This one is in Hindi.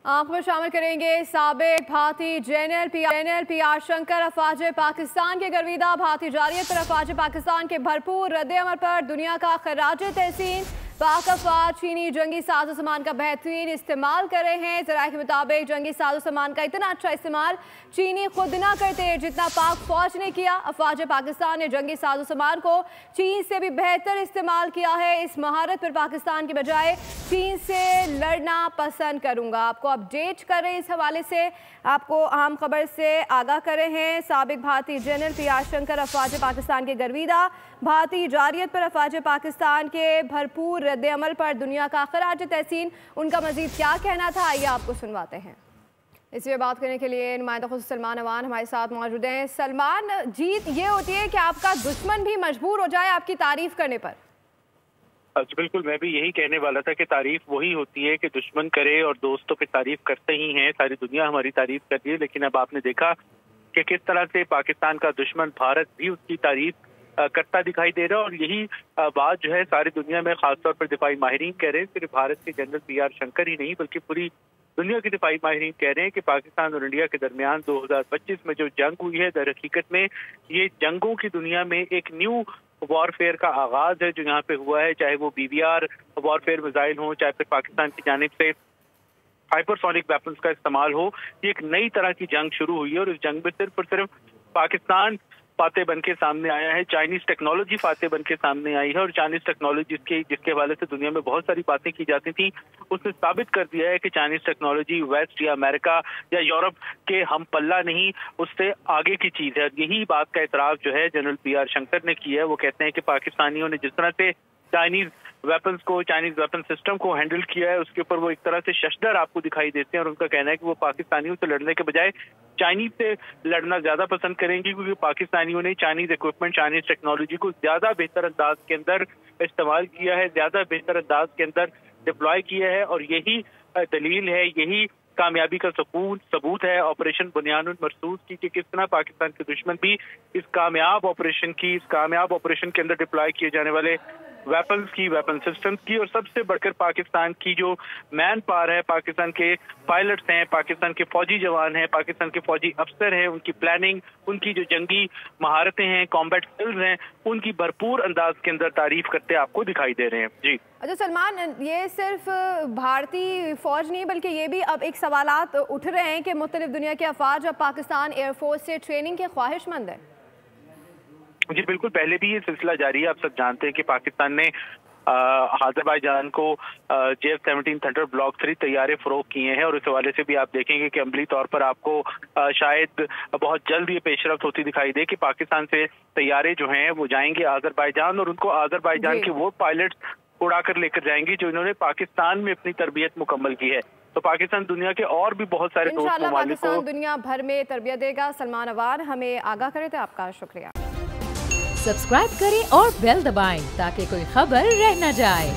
आप में शामिल करेंगे साबिक भारतीय जनरल पीआर शंकर अफवाज पाकिस्तान के गर्विदा भारतीय जारियत पर अफवाज पाकिस्तान के भरपूर रद्द-ए-अमल पर दुनिया का खराज तहसीन। पाक अफवाज चीनी जंगी साजो सामान का बेहतरीन इस्तेमाल कर रहे हैं। ज़राए के मुताबिक जंगी साजो सामान का इतना अच्छा इस्तेमाल चीनी खुद ना करते जितना पाक फौज ने किया। अफवाज पाकिस्तान ने जंगी साजो सामान को चीन से भी बेहतर इस्तेमाल किया है। इस महारत पर पाकिस्तान की बजाय चीन से लड़ना पसंद करूंगा। आपको अपडेट कर रहे हैं, इस हवाले से आपको अहम खबर से आगाह कर रहे हैं। साबिक भारतीय जनरल पीआर शंकर अफवाज पाकिस्तान के गर्विदा भारतीय जारियत पर अफवाज पाकिस्तान के भरपूर रद्द अमल पर दुनिया का खराज तहसीन। उनका मजीद क्या कहना था, आइए आपको सुनवाते हैं। इसमें बात करने के लिए नुमाइंदा खुद सलमान अवान हमारे साथ मौजूद हैं। सलमान, जीत ये होती है कि आपका दुश्मन भी मजबूर हो जाए आपकी तारीफ करने पर। बिल्कुल, मैं भी यही कहने वाला था कि तारीफ वही होती है कि दुश्मन करे, और दोस्तों की तारीफ करते ही हैं। सारी दुनिया हमारी तारीफ करती है, लेकिन अब आपने देखा कि किस तरह से पाकिस्तान का दुश्मन भारत भी उसकी तारीफ करता दिखाई दे रहा है। और यही बात जो है सारी दुनिया में खासतौर पर दिफाई माहिरीन कह रहे हैं। सिर्फ भारत के जनरल पीआर शंकर ही नहीं बल्कि पूरी दुनिया के दिफाई माहिरीन कह रहे हैं कि पाकिस्तान और इंडिया के दरमियान 2025 में जो जंग हुई है, दर हकीकत में ये जंगों की दुनिया में एक न्यू वॉरफेयर का आगाज है जो यहाँ पे हुआ है। चाहे वो BBR वॉरफेयर मिसाइल हो, चाहे फिर पाकिस्तान की जानिब से हाइपरसोनिक वेपन्स का इस्तेमाल हो, ये एक नई तरह की जंग शुरू हुई है। और इस जंग में सिर्फ और सिर्फ पाकिस्तान फातेह बन के सामने आया है, चाइनीज टेक्नोलॉजी फातेह बन के सामने आई है। और चाइनीज टेक्नोलॉजी जिसके हवाले से दुनिया में बहुत सारी बातें की जाती थी, उसने साबित कर दिया है कि चाइनीज टेक्नोलॉजी वेस्ट या अमेरिका या यूरोप के हम पल्ला नहीं, उससे आगे की चीज है। यही बात का एतराफ जो है जनरल पीआर शंकर ने किया है। वो कहते हैं कि पाकिस्तानियों ने जिस तरह से चाइनीज वेपन्स को, चाइनीज वेपन सिस्टम को हैंडल किया है, उसके ऊपर वो एक तरह से शशदर आपको दिखाई देते हैं। और उनका कहना है कि वो पाकिस्तानियों से लड़ने के बजाय चाइनीज से लड़ना ज्यादा पसंद करेंगे, क्योंकि पाकिस्तानियों ने चाइनीज इक्विपमेंट, चाइनीज टेक्नोलॉजी को ज्यादा बेहतर अंदाज के अंदर इस्तेमाल किया है, ज्यादा बेहतर अंदाज के अंदर डिप्लॉय किया है। और यही दलील है, यही कामयाबी का सबूत है ऑपरेशन बुनियानुल मरसूस की, कि किस तरह पाकिस्तान के दुश्मन भी इस कामयाब ऑपरेशन के अंदर डिप्लॉय किए जाने वाले वेपन्स की, वेपन सिस्टम्स की, और सबसे बढ़कर पाकिस्तान की जो मैन पावर है, पाकिस्तान के पायलट्स हैं, पाकिस्तान के फौजी जवान हैं, पाकिस्तान के फौजी अफसर हैं, उनकी प्लानिंग, उनकी जो जंगी महारतें हैं, कॉम्बैट स्किल्स हैं, उनकी भरपूर अंदाज के अंदर तारीफ करते आपको दिखाई दे रहे हैं। जी अच्छा सलमान, ये सिर्फ भारतीय फौज नहीं बल्कि ये भी अब एक सवालात उठ रहे हैं कि मुख्तलिफ दुनिया के अफवाज अब पाकिस्तान एयरफोर्स से ट्रेनिंग के ख्वाहिशमंद है। जी बिल्कुल, पहले भी ये सिलसिला जारी है। आप सब जानते हैं कि पाकिस्तान ने आज़रबाईजान को JF-17 थंडर ब्लॉक 3 तैयारे फरोख किए हैं। और इस हवाले से भी आप देखेंगे कि अमली तौर पर आपको शायद बहुत जल्द ये पेशरफ्त होती दिखाई दे कि पाकिस्तान से तैयारे जो हैं वो जाएंगे आज़रबाईजान, और उनको आज़रबाईजान के वो पायलट्स उड़ाकर लेकर जाएंगी जो इन्होंने पाकिस्तान में अपनी तरबियत मुकम्मल की है। तो पाकिस्तान दुनिया के और भी बहुत सारे दोस्त ममालिक को दुनिया भर में तरबियत देगा। सलमान अवान हमें आगाह करे थे, आपका शुक्रिया। सब्सक्राइब करें और बेल दबाएं ताकि कोई खबर रह न जाए।